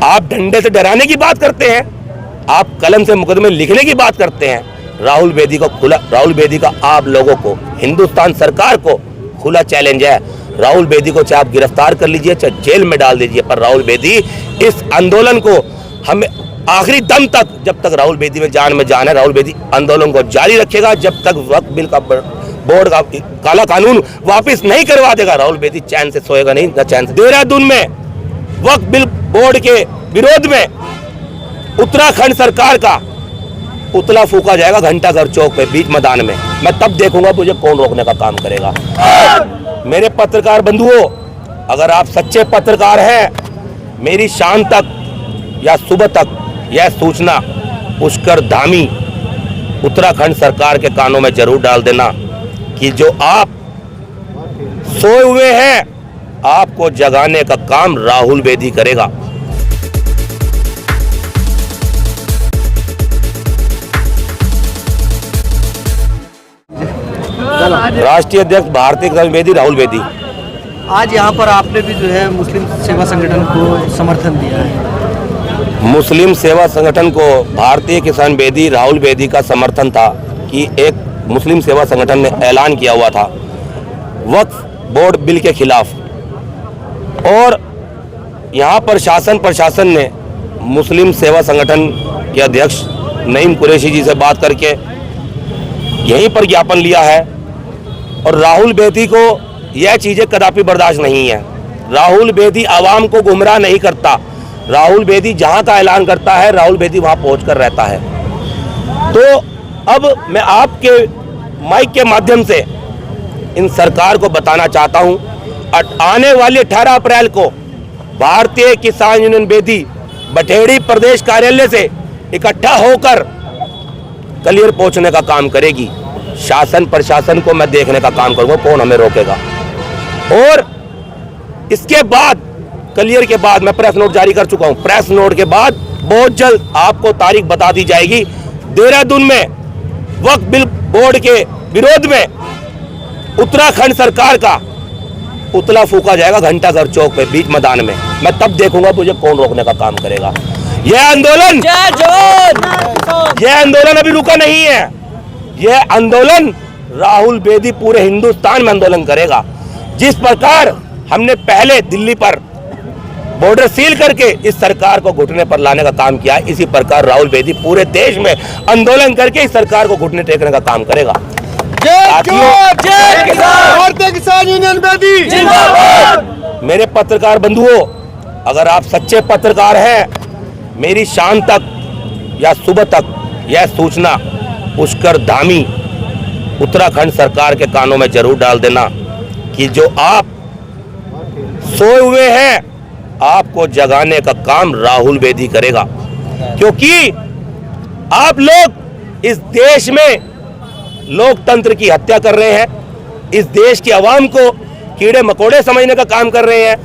आप डंडे से डराने की बात करते हैं, आप कलम से मुकदमे लिखने की बात करते हैं। राहुल बेदी का आप लोगों को, हिंदुस्तान सरकार को खुला चैलेंज है। राहुल बेदी को चाहे आप गिरफ्तार कर लीजिए, चाहे जेल में डाल दीजिए, पर राहुल बेदी इस आंदोलन को हमें आखिरी दम तक, जब तक राहुल बेदी में जान है, राहुल बेदी आंदोलन को जारी रखेगा। जब तक वक्फ बिल का बोर्ड का काला कानून वापस नहीं करवा देगा, राहुल बेदी चैन से सोएगा नहीं, न चैन से। देहरादून में वक्फ बिल बोर्ड के विरोध में उत्तराखंड सरकार का पुतला फूका जाएगा घंटाघर चौक पे, बीच मैदान में। मैं तब देखूंगा मुझे कौन रोकने का काम करेगा। मेरे पत्रकार बंधुओं, अगर आप सच्चे पत्रकार हैं, मेरी शाम तक या सुबह तक यह सूचना पुष्कर धामी उत्तराखंड सरकार के कानों में जरूर डाल देना कि जो आप सोए हुए हैं, आपको जगाने का काम राहुल बेदी करेगा। राष्ट्रीय अध्यक्ष भारतीय किसान बेदी राहुल बेदी। आज यहाँ पर आपने भी जो है मुस्लिम सेवा संगठन को समर्थन दिया है। मुस्लिम सेवा संगठन को भारतीय किसान बेदी राहुल बेदी का समर्थन था कि एक मुस्लिम सेवा संगठन ने ऐलान किया हुआ था वक्फ बोर्ड बिल के खिलाफ, और यहाँ पर प्रशासन ने मुस्लिम सेवा संगठन के अध्यक्ष नईम कुरैशी जी से बात करके यहीं पर ज्ञापन लिया है। और राहुल बेदी को यह चीज़ें कदापि बर्दाश्त नहीं है। राहुल बेदी आवाम को गुमराह नहीं करता। राहुल बेदी जहाँ का ऐलान करता है, राहुल बेदी वहाँ पहुँचकर रहता है। तो अब मैं आपके माइक के माध्यम से इन सरकार को बताना चाहता हूँ, आने वाले 18 अप्रैल को भारतीय किसान यूनियन बेदी बठेड़ी प्रदेश कार्यालय से इकट्ठा होकर कलियर पहुंचने का काम करेगी। शासन प्रशासन को मैं देखने का काम करूंगा, कौन हमें रोकेगा। और इसके बाद कलियर के बाद मैं प्रेस नोट जारी कर चुका हूं। प्रेस नोट के बाद बहुत जल्द आपको तारीख बता दी जाएगी। देहरादून में वक्फ बिल बोर्ड के विरोध में उत्तराखंड सरकार का पुतला फूका जाएगा घंटाघर चौक पे, बीच मैदान में। मैं तब देखूंगा मुझे कौन रोकने का काम करेगा। यह आंदोलन अभी रुका नहीं है। यह आंदोलन राहुल बेदी पूरे हिंदुस्तान में आंदोलन करेगा। जिस प्रकार हमने पहले दिल्ली पर बॉर्डर सील करके इस सरकार को घुटने पर लाने का काम किया, इसी प्रकार राहुल बेदी पूरे देश में आंदोलन करके इस सरकार को घुटने टेकने का काम करेगा। भारतीय किसान यूनियन बेदी जिंदाबाद। मेरे पत्रकार बंधुओं, अगर आप सच्चे पत्रकार हैं, मेरी शाम तक या सुबह तक यह सूचना पुष्कर धामी उत्तराखंड सरकार के कानों में जरूर डाल देना कि जो आप सोए हुए हैं, आपको जगाने का काम राहुल बेदी करेगा। क्योंकि आप लोग इस देश में लोकतंत्र की हत्या कर रहे हैं, इस देश की आवाम को कीड़े मकोड़े समझने का काम कर रहे हैं।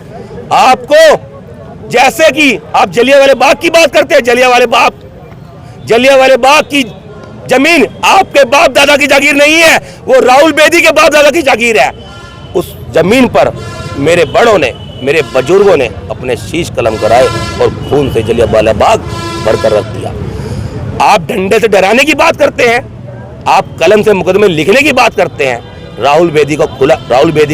आपको जैसे कि आप जलियांवाले बाग की बात करते हैं, जलियांवाले बाग की जमीन आपके बाप दादा की जागीर नहीं है, वो राहुल बेदी के बाप दादा की जागीर है। उस जमीन पर मेरे बड़ों ने, मेरे बुजुर्गों ने अपने शीश कलम कराए और खून से जलियांवाला बाग भरकर रख दिया। आप डंडे से डराने की बात करते हैं, आप कलम से मुकदमे लिखने की बात करते हैं। राहुल बेदी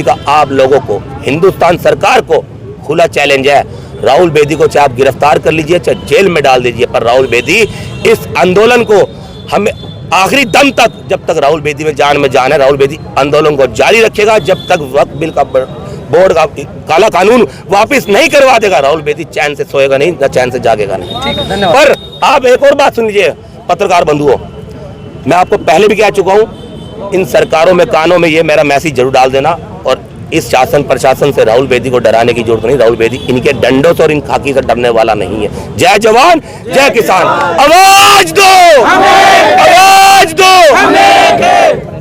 का आप लोगों को, हिंदुस्तान सरकार को खुला चैलेंज है। राहुल बेदी को चाहे आप गिरफ्तार कर लीजिए, चाहे जेल में डाल दीजिए, पर राहुल बेदी इस आंदोलन को हमें आखिरी दम तक, जब तक राहुल बेदी में जान है, राहुल बेदी आंदोलन को जारी रखेगा। जब तक वक्फ बिल का बोर्ड का काला कानून वापस नहीं करवा देगा, राहुल बेदी चैन से सोएगा नहीं, न चैन से जागेगा नहीं। धन्यवाद। पर आप एक और बात सुन लीजिए पत्रकार बंधुओं, मैं आपको पहले भी कह चुका हूं, इन सरकारों में कानों में ये मेरा मैसेज जरूर डाल देना। और इस शासन प्रशासन से राहुल बेदी को डराने की जरूरत नहीं। राहुल बेदी इनके डंडों से और इन खाकी से डरने वाला नहीं है। जय जवान जय किसान। आवाज दो, आवाज दो।